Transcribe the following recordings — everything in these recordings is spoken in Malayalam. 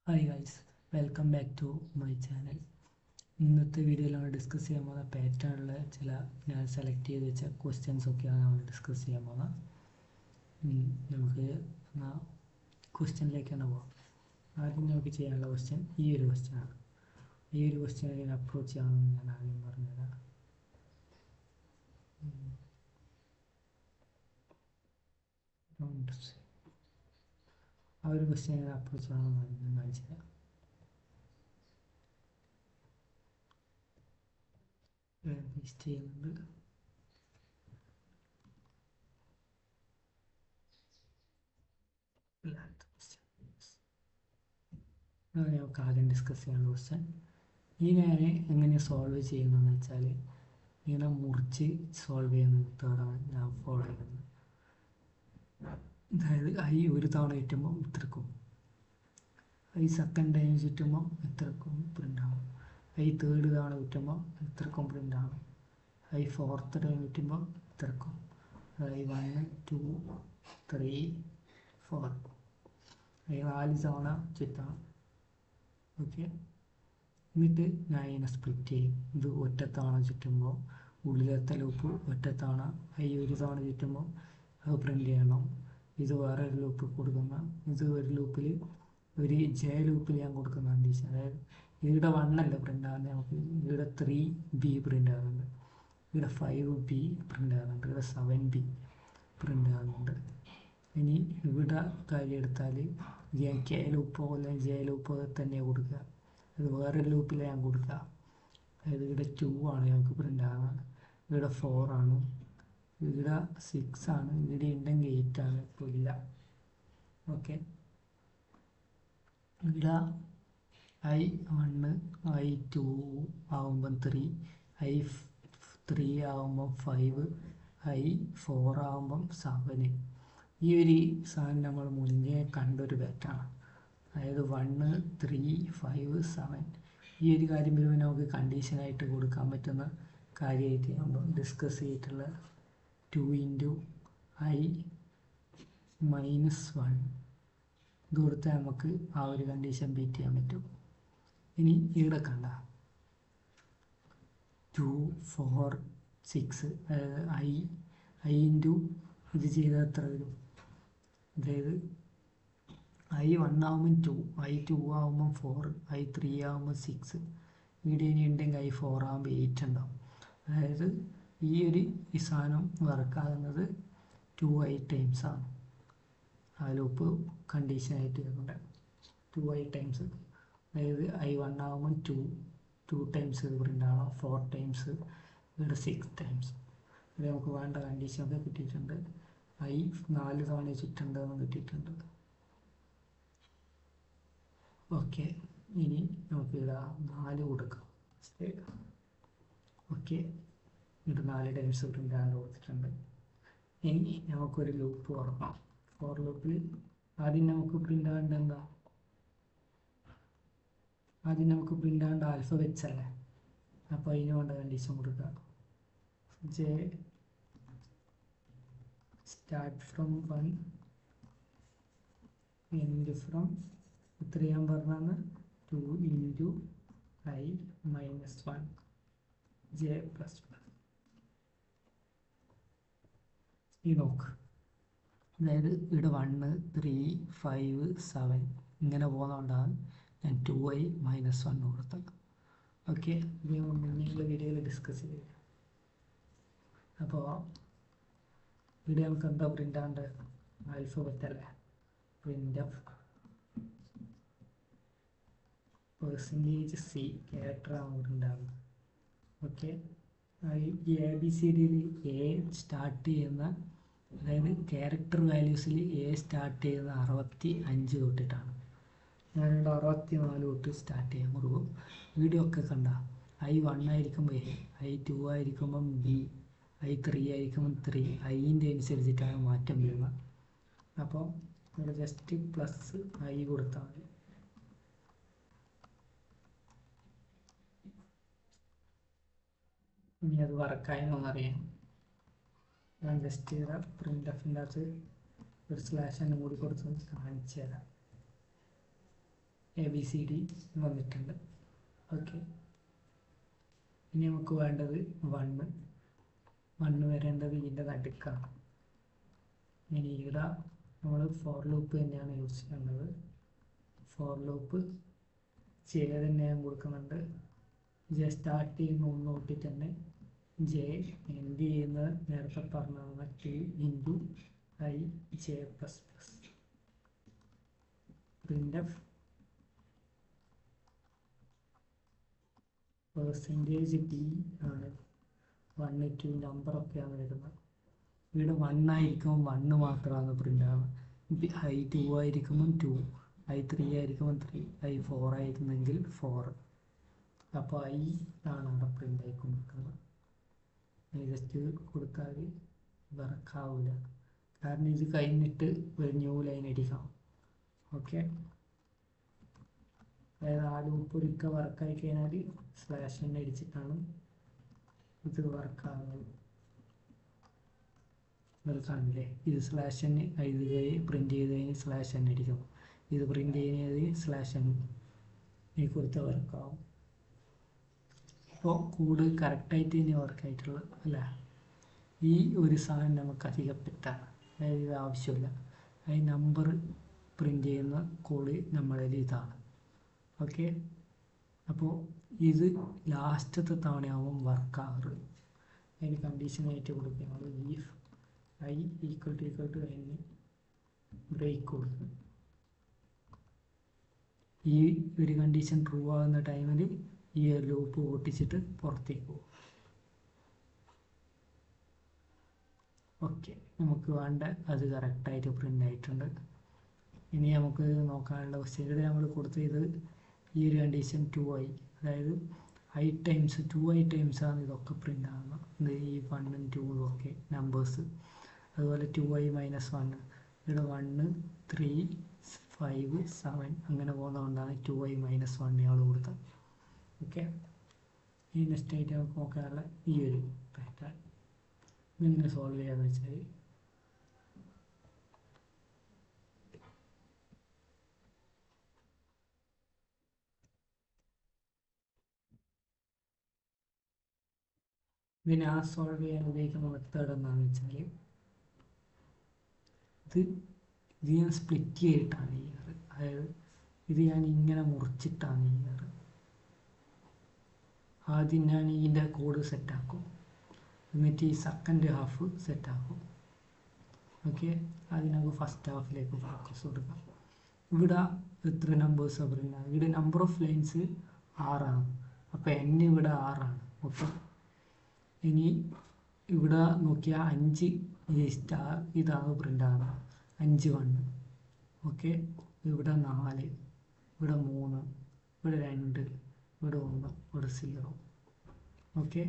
Hi guys, welcome back to my channel. ഇന്നത്തെ വീഡിയോയിൽ നമ്മൾ ഡിസ്കസ് ചെയ്യാൻ പോകുന്ന പാറ്റേണിൽ ചില ഞാൻ സെലക്ട് ചെയ്ത് വെച്ച ക്വസ്റ്റ്യൻസ് ഒക്കെയാണ് നമ്മൾ ഡിസ്കസ് ചെയ്യാൻ പോകുന്നത്. നമുക്ക് ക്വസ്റ്റ്യനിലേക്കാണ് പോകാം. ആദ്യം നമുക്ക് ചെയ്യാനുള്ള ക്വസ്റ്റ്യൻ ഈ ഒരു ക്വസ്റ്റ്യനാണ്. ഈ ഒരു ക്വസ്റ്റ്യൻ എങ്ങനെ അപ്രോച്ച് ചെയ്യാമെന്ന് ഞാൻ ആദ്യം പറഞ്ഞുതരാം. ആ ഒരു ക്വസ്റ്റ്യൻ എങ്ങനെ അപ്രോച്ച് ചെയ്യാമെന്ന് ഞാൻ കാണിച്ചു തരാം. പേസ്റ്റ് ചെയ്യുന്നുണ്ട്. നമുക്ക് ആദ്യം ഡിസ്കസ് ചെയ്യാനുള്ള ക്വസ്റ്റ്യൻ ഈ ഞാൻ എങ്ങനെ സോൾവ് ചെയ്യുന്നതെന്ന് വെച്ചാൽ ഇങ്ങനെ മുറിച്ച് സോൾവ് ചെയ്യുന്ന മെത്തേഡാണ് ഞാൻ ഫോളോ ചെയ്യുന്നത്. അതായത് ഐ ഒരു തവണ ചുറ്റുമ്പോൾ ഇത്രക്കും, ഐ സെക്കൻഡ് ടൈം ചുറ്റുമ്പോൾ ഇത്രക്കും പ്രിൻ്റ് ആവും, ഐ തേർഡ് തവണ ചുറ്റുമ്പോൾ ഇത്രക്കും പ്രിൻ്റ് ആവും, ഐ ഫോർത്ത് ടൈം ചുറ്റുമ്പോൾ ഇത്രക്കും, ഐ 1 2 3 4 ഐ 4 തവണ ചുറ്റണം. ഓക്കെ, എന്നിട്ട് ഞാൻ ഇതിനെ സ്പ്ലിറ്റ് ചെയ്യും. ഇത് ഒറ്റത്തവണ ചുറ്റുമ്പോൾ ഉള്ളിലത്തെ ലൂപ്പ് ഒറ്റത്തവണ, ഐ ഒരു തവണ ചുറ്റുമ്പോൾ അത് പ്രിൻ്റ് ചെയ്യണം. ഇത് വേറെ ഒരു ലൂപ്പ് കൊടുക്കുന്ന, ഇത് ഒരു ലൂപ്പിൽ ഒരു ജെ ലൂപ്പിൽ ഞാൻ കൊടുക്കുന്ന കണ്ടീഷൻ. അതായത് ഇവിടെ 1 അല്ല പ്രിൻ്റ് ആകുന്നത്, നമുക്ക് ഇവിടെ 3B പ്രിൻ്റ് ആകുന്നുണ്ട്, ഇവിടെ 5B പ്രിൻ്റ് ആകുന്നുണ്ട്, ഇവിടെ 7B പ്രിൻ്റ് ആകുന്നുണ്ട്. ഇനി ഇവിടെ കാര്യം എടുത്താൽ ഞാൻ കെ ലൂപ്പോ അല്ലെങ്കിൽ ജെ ലൂപ്പോ തന്നെ കൊടുക്കുക. അത് വേറെ ലൂപ്പിൽ ഞാൻ കൊടുക്കുക. അതായത് ഇവിടെ 2 ആണ് ഞങ്ങൾക്ക് പ്രിൻ്റ് ആകുന്നത്, ഇവിടെ 4 ആണ്, ഇവിടെ 6 ആണ്, ഇവിടെ ഉണ്ടെങ്കിൽ 8 ആണ്, ഇപ്പോൾ ഇല്ല. ഓക്കെ, ഇവിടെ I1 I2 ആകുമ്പം 3, I3 ആകുമ്പം 5, I4 ആകുമ്പം 7. ഈ ഒരു സാധനം നമ്മൾ മുന്നേ കണ്ടൊരു പാറ്റേണാണ്. അതായത് 1 3 5 7 ഈ ഒരു കാര്യം വരുമ്പോൾ നമുക്ക് കണ്ടീഷനായിട്ട് കൊടുക്കാൻ പറ്റുന്ന കാര്യമായിട്ട് നമ്മൾ ഡിസ്കസ് ചെയ്തിട്ടുള്ള 2 × I - 1 ഇത് കൊടുത്താൽ നമുക്ക് ആ ഒരു കണ്ടീഷൻ ബീറ്റ് ചെയ്യാൻ പറ്റും. ഇനി ഇവിടെ കണ്ട 2 4 6 അതായത് I × ഇത് ചെയ്താൽ എത്ര വരും? അതായത് I1 ആകുമ്പം 2, I2 ആകുമ്പം 4, I3 ആകുമ്പം 6, ഇവിടെ ഇനി ഉണ്ടെങ്കിൽ I4 ആകുമ്പോൾ 8 ഉണ്ടാവും. അതായത് ഈ സാധനം വർക്കാകുന്നത് 2I ടൈംസ് ആണ്. ആ ലൂപ്പ് കണ്ടീഷനായിട്ട് വരുന്നുണ്ട് 2I ടൈംസ്. അതായത് I1 ആകുമ്പം 2 ടൈംസ് ഇത് പ്രിൻ്റ് ആണോ, 4 ടൈംസ്, ഇവിടെ 6 ടൈംസ്. ഇത് നമുക്ക് വേണ്ട കണ്ടീഷനൊക്കെ കിട്ടിയിട്ടുണ്ട്. I 4 തവണ ചുറ്റുണ്ടെന്ന് കിട്ടിയിട്ടുണ്ട്. ഓക്കെ, ഇനി നമുക്ക് ഇവിടെ 4 കൊടുക്കാം. ഓക്കെ, ഇവിടെ 4 ടൈംസ് പ്രിൻ്റ് ആണ് കൊടുത്തിട്ടുണ്ട്. ഇനി നമുക്കൊരു ലൂപ്പ് തുറക്കാം. ഫോർ ലൂപ്പിൽ ആദ്യം നമുക്ക് പ്രിൻ്റ് ആവേണ്ട എന്താ? ആദ്യം നമുക്ക് പ്രിൻ്റ് ആവേണ്ട ആൽഫബറ്റ്സ് അല്ലേ. അപ്പോൾ അതിന് വേണ്ട കണ്ടീഷൻ കൊടുക്കുക. J start from 1 end from എത്ര ഞാൻ പറഞ്ഞാണ് 2 × I - 1 J ++. ഈ നോക്ക്, അതായത് ഇവിടെ 1 3 5 7 ഇങ്ങനെ പോകുന്നതുകൊണ്ടാണ് ഞാൻ 2I - 1 കൊടുത്തത്. ഓക്കെ, ഇത് മുന്നിലുള്ള വീഡിയോയിൽ ഡിസ്കസ് ചെയ്തില്ല. അപ്പോൾ ഇവിടെ നമുക്ക് എന്താ പ്രിൻ്റ് ആവേണ്ട? ആൽഫബറ്റ് അല്ലേ. പ്രിൻ്റ് ഓഫ് %C ക്യാരക്ടറാണ് പ്രിൻ്റ് ആവുന്നത്. ഓക്കെ, ഈ ABCDയിൽ A സ്റ്റാർട്ട് ചെയ്യുന്ന, അതായത് ക്യാരക്ടർ വാല്യൂസിൽ A സ്റ്റാർട്ട് ചെയ്യുന്ന 65 തൊട്ടിട്ടാണ്. ഞാനിവിടെ 64 തൊട്ട് സ്റ്റാർട്ട് ചെയ്യാൻ കൊടുക്കും. വീഡിയോ ഒക്കെ കണ്ട I1 ആയിരിക്കുമ്പോൾ A, I2 ആയിരിക്കുമ്പം B, I3 ആയിരിക്കുമ്പം 3, ഐൻ്റെ അനുസരിച്ചിട്ടാണ് മാറ്റം വരുന്നത്. അപ്പോൾ ഇവിടെ ജസ്റ്റ് പ്ലസ് I കൊടുത്താൽ മതി. ഇനി അത് വർക്കായെന്നറിയാം. ഞാൻ ജസ്റ്റ് ചെയ്ത പ്രിൻ്റ് എഫിൻ്റെ അകത്ത് ഒരു സ്ലാഷ് കൂടി കൊടുത്ത് കാണിച്ചു തരാം. ABCD വന്നിട്ടുണ്ട്. ഓക്കെ, ഇനി നമുക്ക് വേണ്ടത് 1 വരേണ്ടത് ഇതിൻ്റെ നടുക്കാണ്. ഇനി ഇവിടെ നമ്മൾ ഫോർ ലൂപ്പ് തന്നെയാണ് യൂസ് ചെയ്യുന്നത്. ഫോർ ലൂപ്പ് ചെയ്ത് തന്നെ ഞാൻ കൊടുക്കുന്നുണ്ട്. ജെ സ്റ്റാർട്ട് ചെയ്യുന്ന 1 തൊട്ടിട്ട് തന്നെ ജെ എൻഡ് ചെയ്യുന്നത് നേരത്തെ പറഞ്ഞ 2 × i j ++. printf %d ആണ് 1 2 നമ്പറൊക്കെയാണ് വരുന്നത്. ഇവിടെ 1 ആയിരിക്കുമ്പോൾ 1 മാത്രമാണ് പ്രിൻ്റ് ആവുന്നത്. i 2 ആയിരിക്കുമ്പം 2, i 3 ആയിരിക്കുമ്പം 3, i 4 ആയിരുന്നെങ്കിൽ 4. അപ്പോൾ i ആണ് അവിടെ പ്രിൻ്റ് ആയിക്കൊണ്ടിരിക്കുന്നത്. ജസ്റ്റ് കൊടുത്താൽ വർക്കാവില്ല, കാരണം ഇത് കഴിഞ്ഞിട്ട് ഒരു ന്യൂ ലൈൻ അടിക്കണം. ഓക്കെ, അതായത് ആ ലൂപ്പ് ഒരിക്കൽ വർക്കായി കഴിഞ്ഞാൽ /n അടിച്ചിട്ടാണ് ഇത് വർക്കാകുന്നത്. കാണില്ലേ, ഇത് /n ഇത് പ്രിൻ്റ് ചെയ്ത് കഴിഞ്ഞ് /n അടിക്കണം. ഇത് പ്രിൻ്റ് ചെയ്യുന്നത് /n ഈ കൊടുത്ത വർക്കാവും. അപ്പോൾ കോഡ് കറക്റ്റായിട്ട് തന്നെ വർക്കായിട്ടുള്ളത് അല്ല. ഈ ഒരു സാധനം നമുക്ക് അധികം പെട്ടാണ്, അതായത് ഇത് ആവശ്യമില്ല. ഈ നമ്പർ പ്രിൻ്റ് ചെയ്യുന്ന കോഡ് നമ്മളിൽ ഇതാണ്. ഓക്കെ, അപ്പോൾ ഇത് ലാസ്റ്റത്തെ തവണയാവും വർക്കാറ്. അതിന് കണ്ടീഷനായിട്ട് കൊടുക്കുന്നത് if i = n ബ്രേക്ക് കൊടുക്കും. ഈ ഒരു കണ്ടീഷൻ ട്രൂ ആകുന്ന ടൈമിൽ ഈ ലൂപ്പ് പൊട്ടിച്ചിട്ട് പുറത്തേക്ക് പോകും. ഓക്കെ, നമുക്ക് വേണ്ട അത് കറക്റ്റായിട്ട് പ്രിൻ്റ് ആയിട്ടുണ്ട്. ഇനി നമുക്ക് നോക്കാനുള്ള ക്വസ്റ്റ്യൻ ഇവിടെ നമ്മൾ കൊടുത്ത ഇത് ഈ ഒരു കണ്ടീഷൻ 2i, അതായത് i × 2i ടൈംസാണ് ഇതൊക്കെ പ്രിൻ്റ് ആകുന്നത്. ഈ 1ഉം 2ഉം ഒക്കെ നമ്പേഴ്സ്. അതുപോലെ 2i - 1 ഇവിടെ 1 3 5 7 അങ്ങനെ പോകുന്നതുകൊണ്ടാണ് 2i - 1 ഇയാൾ കൊടുത്തത്. ഓക്കെ, ഈ നെക്സ്റ്റ് ആയിട്ട് നമുക്ക് നോക്കാനുള്ള ഈ ഒരു പാറ്റേൺ ഇതെങ്ങനെ സോൾവ് ചെയ്യാന്ന് വെച്ചാൽ, ഇതിനെ സോൾവ് ചെയ്യാൻ ഉപയോഗിക്കുന്ന മെത്തേഡ് എന്താണെന്ന് വെച്ചാൽ, ഇത് ഞാൻ സ്പ്ലിറ്റ് ചെയ്തിട്ടാണ് ചെയ്യാറ്. അതായത് ഇത് ഞാൻ ഇങ്ങനെ മുറിച്ചിട്ടാണ് ചെയ്യാറ്. ആദ്യം ഞാൻ ഇതിൻ്റെ കോഡ് സെറ്റാക്കും, എന്നിട്ട് ഈ സെക്കൻഡ് ഹാഫ് സെറ്റാക്കും. ഓക്കെ, ആദ്യം നമുക്ക് ഫസ്റ്റ് ഹാഫിലേക്ക് ഫോക്കസ് കൊടുക്കാം. ഇവിടെ എത്ര നമ്പേഴ്സാണ് പറയുന്നത്? ഇവിടെ നമ്പർ ഓഫ് ലൈൻസ് 6ആണ്. അപ്പോൾ n ഇവിടെ 6ആണ്. ഓക്കെ, ഇനി ഇവിടെ നോക്കിയാൽ 5 ഇതാണ് പ്രിൻ്റ് ആകുന്നത്, 5 1. ഓക്കെ, ഇവിടെ 4, ഇവിടെ 3, ഇവിടെ 2, ഇവിടെ 1, ഇവിടെ 0. ഓക്കെ,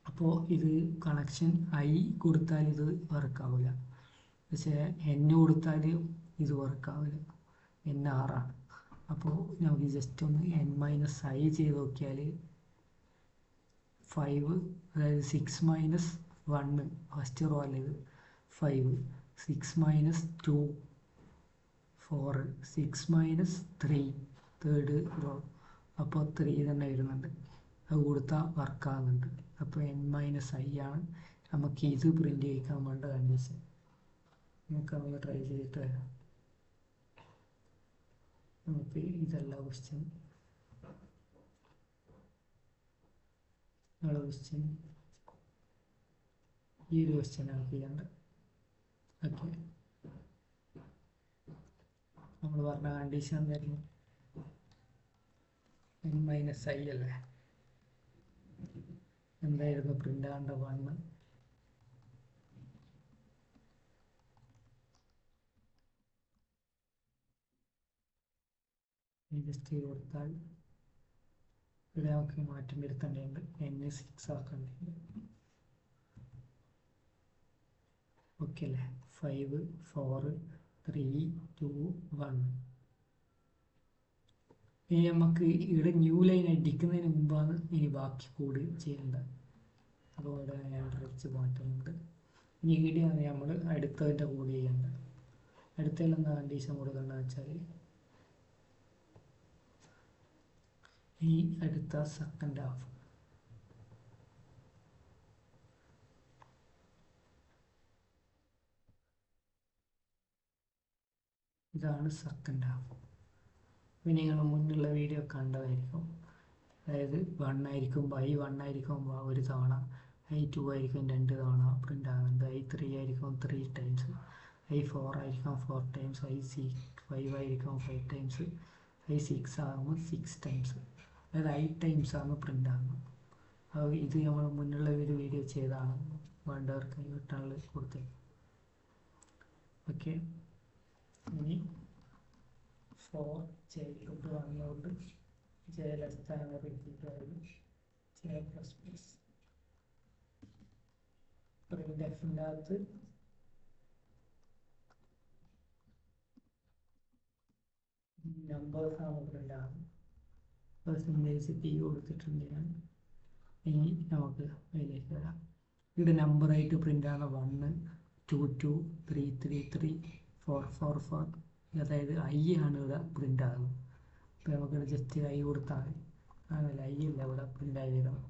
അപ്പോൾ ഇത് കണക്ഷൻ i കൊടുത്താൽ ഇത് വർക്കാവില്ല, പക്ഷേ n കൊടുത്താൽ ഇത് വർക്കാവില്ല. n 6ആണ്. അപ്പോൾ നമുക്ക് ജസ്റ്റ് ഒന്ന് n - i ചെയ്ത് നോക്കിയാൽ 5, അതായത് 6 - 1 ഫസ്റ്റ് റോ അല്ല ഇത് 5, 6 - 2 4, 6 - 3 തേർഡ് റോ, അപ്പോൾ 3 തന്നെ വരുന്നുണ്ട്. അത് കൊടുത്താൽ വർക്കാകുന്നുണ്ട്. അപ്പോൾ n - i ആണ് നമുക്ക് ഇത് പ്രിൻ്റ് ചെയ്യിക്കാൻ വേണ്ട കണ്ടീഷൻ. നമുക്കതൊന്ന് ട്രൈ ചെയ്തിട്ട് വരാം. നമുക്ക് ഇതല്ല ക്വസ്റ്റ്യൻ, ക്വസ്റ്റ്യൻ ഈ ഒരു ക്വസ്റ്റ്യനാണ് ചെയ്യേണ്ടത്. ഓക്കെ, നമ്മൾ പറഞ്ഞ കണ്ടീഷൻ എന്തായിരുന്നു? n - i അല്ലേ, എന്തായിരുന്നു പ്രിൻ്റ് ആകേണ്ട? 1. ജസ്റ്റ് കൊടുത്താൽ ഇവിടെ നമുക്ക് മാറ്റം വരുത്തേണ്ടതുണ്ട്. n 6 ആക്കേണ്ടതുണ്ട്. ഓക്കെ അല്ലേ? 5 4 3 2 1. ഇനി നമുക്ക് ഇവിടെ ന്യൂ ലൈൻ അടിക്കുന്നതിന് മുമ്പാണ് ഇനി ബാക്കി കോഡ് ചെയ്യേണ്ടത്. അപ്പോൾ ഇവിടെ ഞാൻ കുറച്ച് മാറ്റുന്നുണ്ട്. ഇനി ഇവിടെയാണ് നമ്മൾ അടുത്തതിൻ്റെ കോഡ് ചെയ്യേണ്ടത്. അടുത്തതിൽ എന്താ കണ്ടീഷൻ കൊടുക്കേണ്ടതെന്ന് വെച്ചാൽ, ഈ അടുത്ത സെക്കൻഡ് ഹാഫ് ഇതാണ് സെക്കൻഡ് ഹാഫ്. പിന്നെ നിങ്ങൾ മുന്നുള്ള വീഡിയോ കണ്ടതായിരിക്കും. അതായത് 1 ആയിരിക്കുമ്പോൾ I1 ആയിരിക്കുമ്പോൾ ഒരു തവണ, I2 ആയിരിക്കും 2 തവണ പ്രിൻ്റ് ആകുന്നത്, I3 ആയിരിക്കും 3 ടൈംസ്, I4 ആയിരിക്കും 4 ടൈംസ്, I5 ആയിരിക്കും 5 ടൈംസ്, I6 ആകുമ്പോൾ 6 ടൈംസ്. അതായത് I ടൈംസ് ആണ് പ്രിൻ്റ് ആകുന്നത്. അത് ഇത് നമ്മൾ മുന്നുള്ള ഒരു വീഡിയോ ചെയ്താണ്, വേണ്ടവർക്ക് യൂട്യൂബിൽ കൊടുത്തത്. ഓക്കെ, ഇനി ഫോർ ജയിലോട്ട് വന്നുകൊണ്ട് ജയിലടിസ്ഥാനം റിപ്പീറ്റ് ആയിരുന്നു ജെ പ്ലസ് പ്ലസ് പ്രിൻ്റ് എഫിൻ്റെ അകത്ത് നമ്പേഴ്സാണ് പ്രിൻ്റ് ആകുന്നത്. പെർസെൻറ്റേജ് P കൊടുത്തിട്ടുണ്ട് ഞാൻ. ഇനി നമുക്ക് അതിലേക്ക് വരാം. ഇവിടെ നമ്പറായിട്ട് പ്രിൻ്റ് ആണ് 1 2 2 3 3 3 4 4 4. അതായത് I ആണ് ഇവിടെ പ്രിൻ്റ് ആകുന്നത്. അപ്പോൾ നമുക്കിവിടെ ജസ്റ്റ് I കൊടുത്താൽ മതി. അങ്ങനെ I അല്ല ഇവിടെ പ്രിൻ്റ് ആയി വരണം.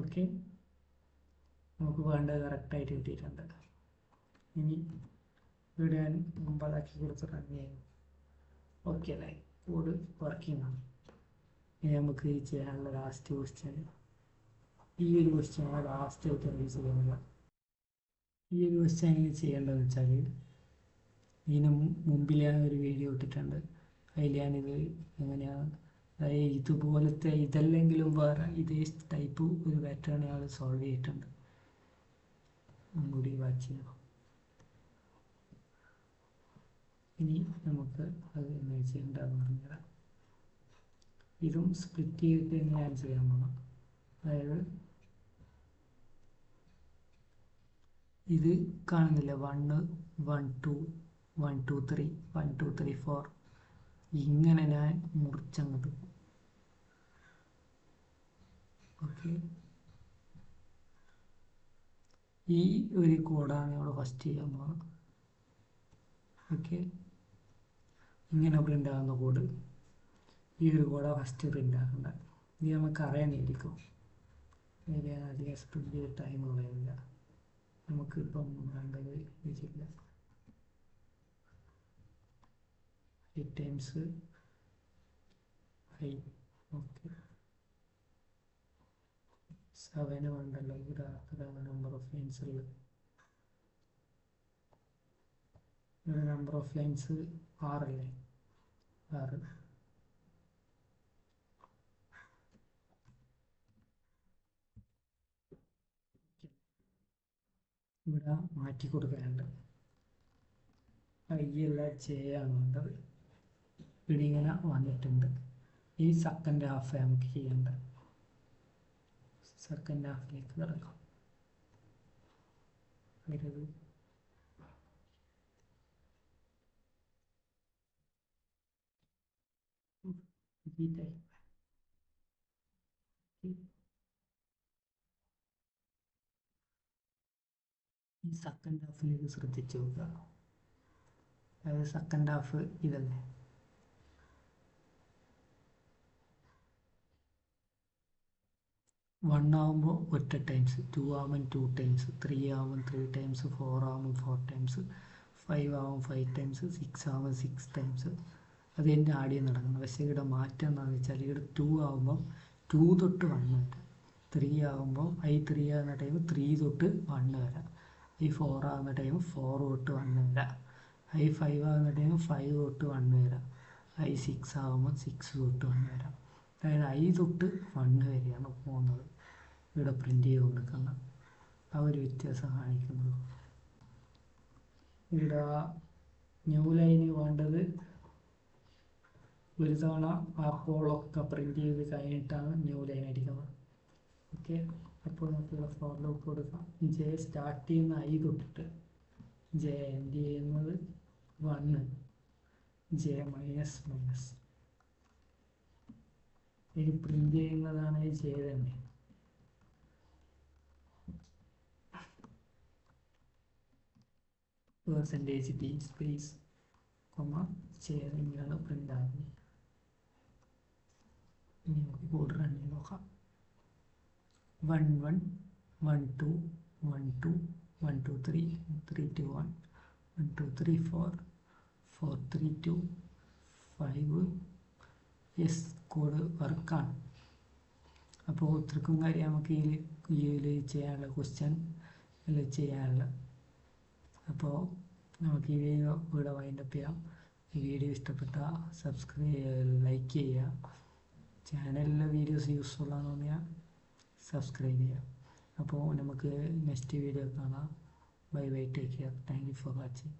ഓക്കെ, നമുക്ക് വേണ്ടത് കറക്റ്റായിട്ട് കിട്ടിയിട്ടുണ്ട്. ഇനി ഇവിടെ ഞാൻ മുമ്പതാക്കി കൊടുത്ത് റൺ ചെയ്യും. ഓക്കെ അല്ലേ, കോഡ് വർക്കിംഗ് ആണ്. ഇനി നമുക്ക് ചെയ്യാനുള്ള ലാസ്റ്റ് ക്വസ്റ്റ്യൻ, ഈ ഒരു ക്വസ്റ്റ്യനാണ് ലാസ്റ്റ് ആയിട്ട് നമുക്ക് ചെയ്യുന്നത്. ഈ ഒരു ക്വസ്റ്റ്യൻ എങ്ങനെ ചെയ്യേണ്ടതെന്ന് വെച്ചാൽ, ഇതിന് മുമ്പിൽ ഞാൻ ഒരു വീഡിയോ ഇട്ടിട്ടുണ്ട്. അതിൽ ഞാനിത് എങ്ങനെയാണ്, അതായത് ഇതുപോലത്തെ ഇതല്ലെങ്കിലും വേറെ ഇതേ ടൈപ്പ് ഒരു പാറ്റേൺ ഞാൻ സോൾവ് ചെയ്തിട്ടുണ്ട്. കൂടി വാച്ച് ചെയ്യാം. ഇനി നമുക്ക് അത് എങ്ങനെ ചെയ്യേണ്ടതെന്ന് പറഞ്ഞുതരാം. ഇതും സ്പ്ലിറ്റ് ചെയ്തിട്ട് തന്നെ ഞാൻ ചെയ്യാൻ പോകണം. അതായത് ഇത് കാണുന്നില്ല, 1 1 2 1 2 3 1 2 3 4 ഇങ്ങനെ ഞാൻ മുറിച്ചങ്ങോട്ട് പോകും. ഓക്കെ, ഈ ഒരു കോഡാണ് നമ്മൾ ഫസ്റ്റ് ചെയ്യാൻ പോകുന്നത്. ഓക്കെ, ഇങ്ങനെ പ്രിൻ്റ് ആകുന്ന കോഡ്, ഈ ഒരു കോഡാണ് ഫസ്റ്റ് പ്രിൻ്റ് ആക്കേണ്ടത്. ഇത് നമുക്ക് അറിയാനായിരിക്കും, അധികം സ്പ്രിൻ്റ് ചെയ്ത് ടൈം കളയുന്നില്ല. നമുക്കിപ്പം വേണ്ടത് ഇതില്ല, 8 ടൈംസ് I. ഓക്കെ, 7 വേണ്ടല്ലോ, ഇവിടെ നമ്പർ ഓഫ് ലൈൻസ് ഉള്ളത്. ഇവിടെ നമ്പർ ഓഫ് ലൈൻസ് 6 അല്ലേ, 6. ഇവിടെ മാറ്റി കൊടുക്കാനുണ്ട്, I അല്ല J ആണ് വേണ്ടത്. ഇവിടെ ഇങ്ങനെ വന്നിട്ടുണ്ട്. ഈ സെക്കൻഡ് ഹാഫ് നമുക്ക് ചെയ്യേണ്ടത്. സെക്കൻഡ് ഹാഫിലേക്ക് കിടക്കാം. വരുത് ഈ ടൈപ്പ്. ഈ സെക്കൻഡ് ഹാഫിലേക്ക് ശ്രദ്ധിച്ചു നോക്കുക. അതായത് സെക്കൻഡ് ഹാഫ് ഇതല്ലേ, 1 ആകുമ്പോൾ ഒറ്റ ടൈംസ്, 2 ആകുമ്പോൾ 2 ടൈംസ്, 3 ആകുമ്പോൾ 3 ടൈംസ്, 4 ആകുമ്പോൾ 4 ടൈംസ്, 5 ആകുമ്പോൾ 5 ടൈംസ്, 6 ആകുമ്പോൾ 6 ടൈംസ്. അത് എൻ്റെ ആദ്യം നടക്കുന്നത്. പക്ഷേ ഇവിടെ മാറ്റം എന്താണെന്ന് വെച്ചാൽ, ഇവിടെ 2 ആകുമ്പോൾ 2 തൊട്ട് 1 വരെ, 3 ആകുമ്പോൾ I3 ആകുന്ന ടൈം 3 തൊട്ട് 1 വരെ, I4 ആകുന്ന ടൈം 4 തൊട്ട് 1 വരെ, I5 ആകുന്ന ടൈം 5 തൊട്ട് 1 വരെ, I6 ആകുമ്പോൾ 6 തൊട്ട് 1 വരെ. അതായത് I തൊട്ട് 1 വരെയാണ് പോകുന്നത് ഇവിടെ പ്രിൻ്റ് ചെയ്ത് കൊടുക്കുന്ന ആ ഒരു വ്യത്യാസം കാണിക്കുന്നത്. ഇവിടെ ന്യൂ ലൈന് വേണ്ടത് ഒരു തവണ ആ കോളൊക്കെ പ്രിൻ്റ് ചെയ്ത് കഴിഞ്ഞിട്ടാണ് ന്യൂ ലൈൻ അടിക്കുന്നത്. ഓക്കെ, അപ്പോൾ നമുക്ക് ഫോർ ലൂപ്പ് കൊടുക്കാം. J സ്റ്റാർട്ട് ചെയ്യുന്ന I തൊട്ടിട്ട് J എൻഡ് ചെയ്യുന്നത് 1, J മൈനസ് മൈനസ്. ഇനി പ്രിൻ്റ് ചെയ്യുന്നതാണ് J തന്നെ. %P സ്പേസ് J ഇങ്ങനെയാണ് പ്രിൻ്റ് ആകുന്നത്. ഇനി നമുക്ക് കോഡ് റൺ ചെയ്ത് നോക്കാം. 1 1 1 2 1 2 1 2 3 3 2 1 1 2 3 4 4 3 2 5. യെസ്, കോഡ് വർക്കാണ്. അപ്പോൾ ഇത്രക്കും കാര്യം നമുക്ക് ഇതിൽ ചെയ്യാനുള്ള ക്വസ്റ്റ്യൻ അല്ല ചെയ്യാനുള്ള. അപ്പോൾ നമുക്ക് ഈ വീഡിയോ ഇവിടെ വൈൻഡപ്പ് ചെയ്യാം. ഈ വീഡിയോ ഇഷ്ടപ്പെട്ട ലൈക്ക് ചെയ്യുക. ചാനലിലെ വീഡിയോസ് യൂസ്ഫുൾ ആണെന്ന് തോന്നിയാൽ സബ്സ്ക്രൈബ് ചെയ്യുക. അപ്പോൾ നമുക്ക് നെക്സ്റ്റ് വീഡിയോ കാണാം. Bye bye, take care. Thank you for watching.